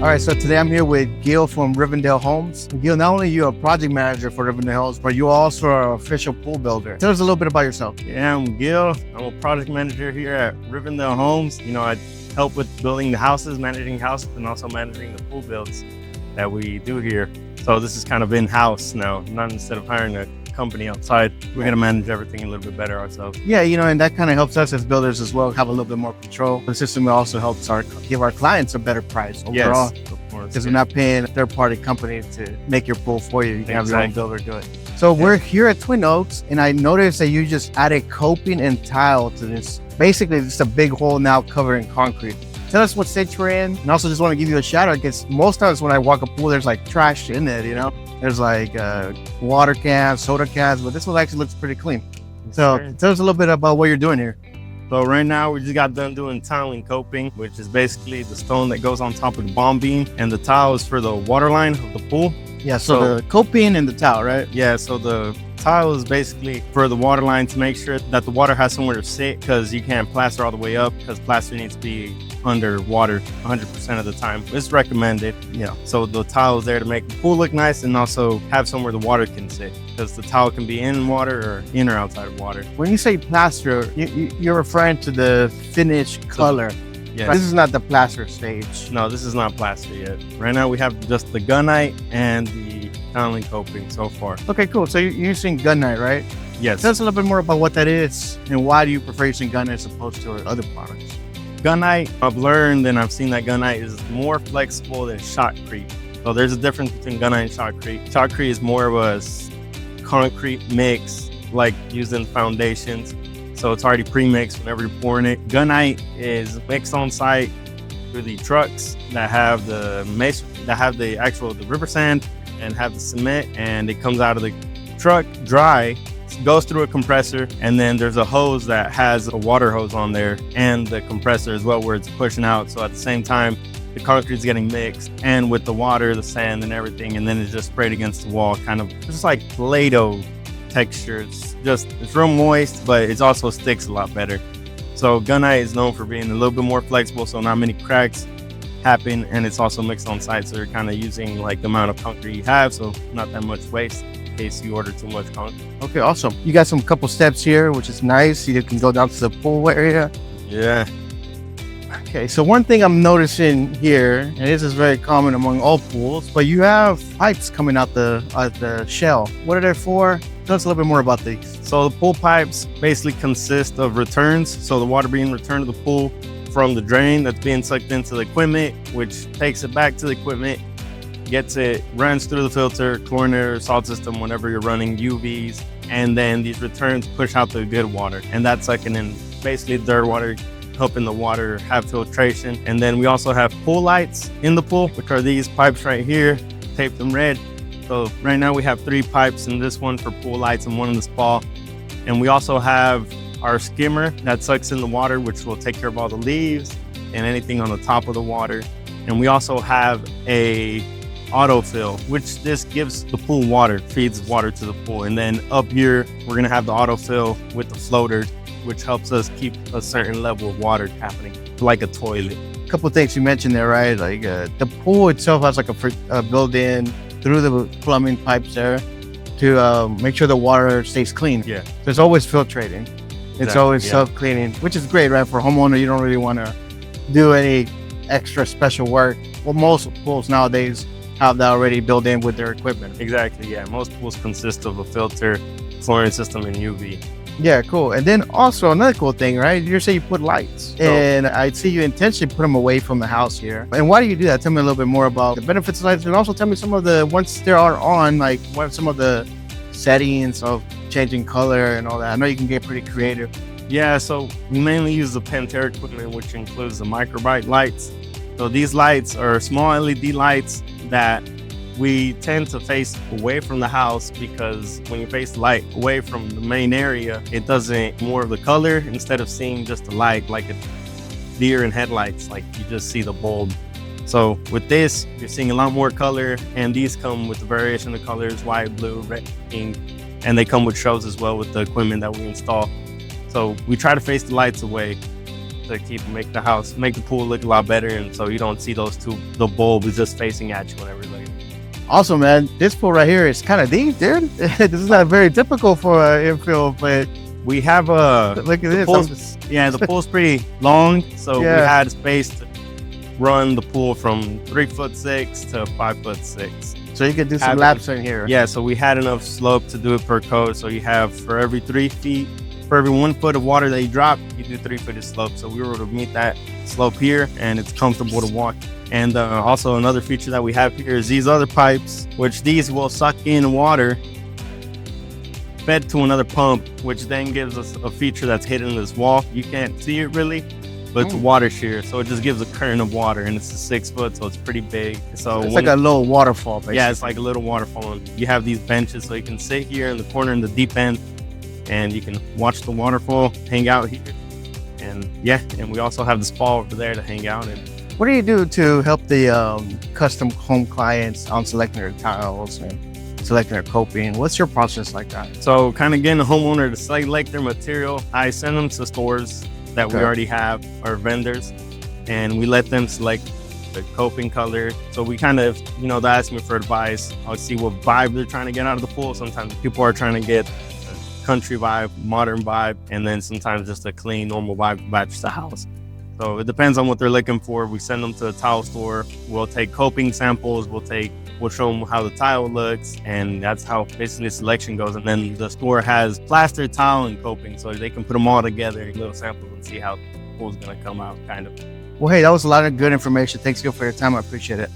All right, so today I'm here with Gil from Rivendale Homes. Gil, not only are you a project manager for Rivendale Homes, but you also are an official pool builder. Tell us a little bit about yourself. Yeah, I'm Gil. I'm a project manager here at Rivendale Homes. I help with building the houses, managing houses, and also managing the pool builds that we do here. So this is kind of in-house now, not instead of hiring a company outside. We're going to manage everything a little bit better ourselves. Yeah, and that kind of helps us as builders as well, have a little bit more control. The system also helps give our clients a better price overall. Yes, of course. Because we're not paying a third-party company to make your pool for you. You can have your own builder do it. So Yeah. We're here at Twin Oaks, and I noticed that you just added coping and tile to this. Basically, it's a big hole now covered in concrete. Tell us what state you're in, and also just want to give you a shout out because most times when I walk a pool, there's like trash in it, There's like water cans, soda cans, but this one actually looks pretty clean. So tell us a little bit about what you're doing here. So right now we just got done doing tiling coping, which is basically the stone that goes on top of the bomb beam, and the tile is for the water line of the pool. Yeah, so the coping and the tile, right? Yeah, so the tile is basically for the water line to make sure that the water has somewhere to sit, because you can't plaster all the way up because plaster needs to be under water 100% of the time. It's recommended. Yeah. So the tile is there to make the pool look nice and also have somewhere the water can sit, because the tile can be in water or in or outside of water. When you say plaster, you're referring to the finished color. Yeah. This is not the plaster stage. No, this is not plaster yet. Right now we have just the gunite and the tiling coping so far. Okay, cool. So you're using Gunite, right? Yes. Tell us a little bit more about what that is and why do you prefer using Gunite as opposed to other products? Gunite, I've learned and I've seen that Gunite is more flexible than shotcrete. So there's a difference between Gunite and shotcrete. Shotcrete is more of a concrete mix, like used in foundations. So it's already pre-mixed whenever you're pouring it. Gunite is mixed on site through the trucks that have the the river sand and have the cement, and it comes out of the truck dry, goes through a compressor, and then there's a hose that has a water hose on there and the compressor as well, where it's pushing out. So at the same time, the concrete is getting mixed and with the water, the sand and everything, and then it's just sprayed against the wall, kind of just like Play-Doh texture. It's real moist, but it also sticks a lot better. So Gunite is known for being a little bit more flexible, so not many cracks happen, and it's also mixed on site, so you're kind of using like the amount of concrete you have, so not that much waste in case you order too much concrete. Okay, awesome. You got some couple steps here, which is nice. You can go down to the pool area. Yeah. Okay, so one thing I'm noticing here, and this is very common among all pools, but you have pipes coming out the shell. What are they for? Tell us a little bit more about these. So the pool pipes basically consist of returns, so the water being returned to the pool from the drain that's being sucked into the equipment, which takes it back to the equipment, runs through the filter, chlorinator, salt system whenever you're running UVs, and then these returns push out the good water, and that's sucking in basically dirt water, helping the water have filtration. And then we also have pool lights in the pool, which are these pipes right here, tape them red. So right now we have 3 pipes, in this one for pool lights and one in the spa. And we also have our skimmer that sucks in the water, which will take care of all the leaves and anything on the top of the water. And we also have a autofill, which this gives the pool water, feeds water to the pool. And then up here, we're gonna have the autofill with the floater, which helps us keep a certain level of water happening, like a toilet. A couple of things you mentioned there, right? Like the pool itself has like a built-in through the plumbing pipes there to make sure the water stays clean. Yeah. So it's always filtrating. It's always yeah. self-cleaning, which is great, right? For a homeowner, you don't really want to do any extra special work. Well, most pools nowadays have that already built in with their equipment. Exactly, yeah. Most pools consist of a filter, chlorine system, and UV. Yeah, cool. And then also another cool thing, right? You're saying you put lights, and I see you intentionally put them away from the house here. And why do you do that? Tell me a little bit more about the benefits of lights, and also tell me some of the, once they are on, like what are some of the settings of changing color and all that. I know you can get pretty creative. Yeah, so we mainly use the Pentair equipment, which includes the microbright lights. So these lights are small LED lights that we tend to face away from the house, because when you face the light away from the main area, it doesn't more of the color, instead of seeing just the light like a deer in headlights, like you just see the bulb. So with this, you're seeing a lot more color, and these come with the variation of colors, white, blue, red, pink, and they come with shows as well with the equipment that we install. So we try to face the lights away. to make the pool look a lot better, and so you don't see the bulb is just facing at you whenever you're looking. Also, man, this pool right here is kind of deep, dude. This is not very typical for an infill, but we have a look at this. The pool's pretty long, so we had space to run the pool from 3'6" to 5'6". So you could do some laps in here. Yeah, so we had enough slope to do it per code. So you have for every 3 feet, for every 1 foot of water that you drop, you do 3 feet of slope. So we were able to meet that slope here, and it's comfortable to walk. And also another feature that we have here is these other pipes, which these will suck in water fed to another pump, which then gives us a feature that's hidden in this wall. You can't see it really, but it's water shear, so it just gives a current of water, and it's a 6 foot, so it's pretty big. So it's like a little waterfall, basically. Yeah, it's like a little waterfall. You have these benches, so you can sit here in the corner in the deep end, and you can watch the waterfall, hang out here, and we also have the spa over there to hang out in. What do you do to help the custom home clients on selecting their tiles and selecting their coping? What's your process like that? So kind of getting a homeowner to select their material, I send them to stores that we already have, our vendors, and we let them select the coping color. So we kind of, they ask me for advice. I'll see what vibe they're trying to get out of the pool. Sometimes people are trying to get a country vibe, modern vibe, and then sometimes just a clean, normal vibe to match the house. So it depends on what they're looking for. We send them to the tile store. We'll take coping samples. We'll show them how the tile looks, and that's how basically the selection goes. And then the store has plaster, tile, and coping, so they can put them all together in little samples and see how the pool's gonna come out, kind of. Well, hey, that was a lot of good information. Thanks again for your time. I appreciate it.